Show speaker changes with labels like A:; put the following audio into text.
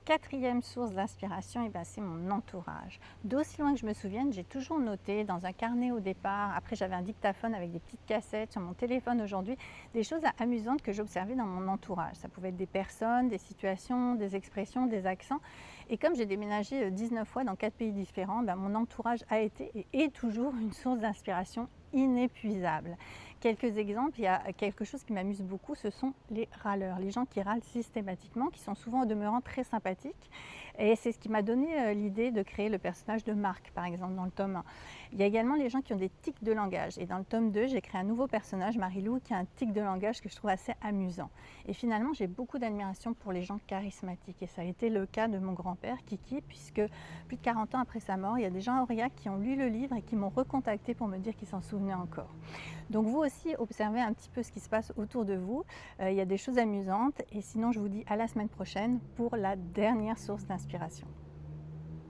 A: Quatrième source d'inspiration, c'est mon entourage. D'aussi loin que je me souvienne, j'ai toujours noté dans un carnet au départ, après j'avais un dictaphone avec des petites cassettes sur mon téléphone aujourd'hui, des choses amusantes que j'observais dans mon entourage. Ça pouvait être des personnes, des situations, des expressions, des accents. Et comme j'ai déménagé 19 fois dans 4 pays différents, mon entourage a été et est toujours une source d'inspiration inépuisable. Quelques exemples, il y a quelque chose qui m'amuse beaucoup, ce sont les râleurs, les gens qui râlent systématiquement, qui sont souvent au demeurant très sympathiques. Et c'est ce qui m'a donné l'idée de créer le personnage de Marc, par exemple, dans le tome 1. Il y a également les gens qui ont des tics de langage. Et dans le tome 2, j'ai créé un nouveau personnage, Marilou, qui a un tic de langage que je trouve assez amusant. Et finalement, j'ai beaucoup d'admiration pour les gens charismatiques. Et ça a été le cas de mon grand-père, Kiki, puisque plus de 40 ans après sa mort, il y a des gens à Aurillac qui ont lu le livre et qui m'ont recontacté pour me dire qu'ils s'en souvenaient encore. Donc vous aussi, observez un petit peu ce qui se passe autour de vous. Il y a des choses amusantes. Et sinon, je vous dis à la semaine prochaine pour la dernière source d'inspiration.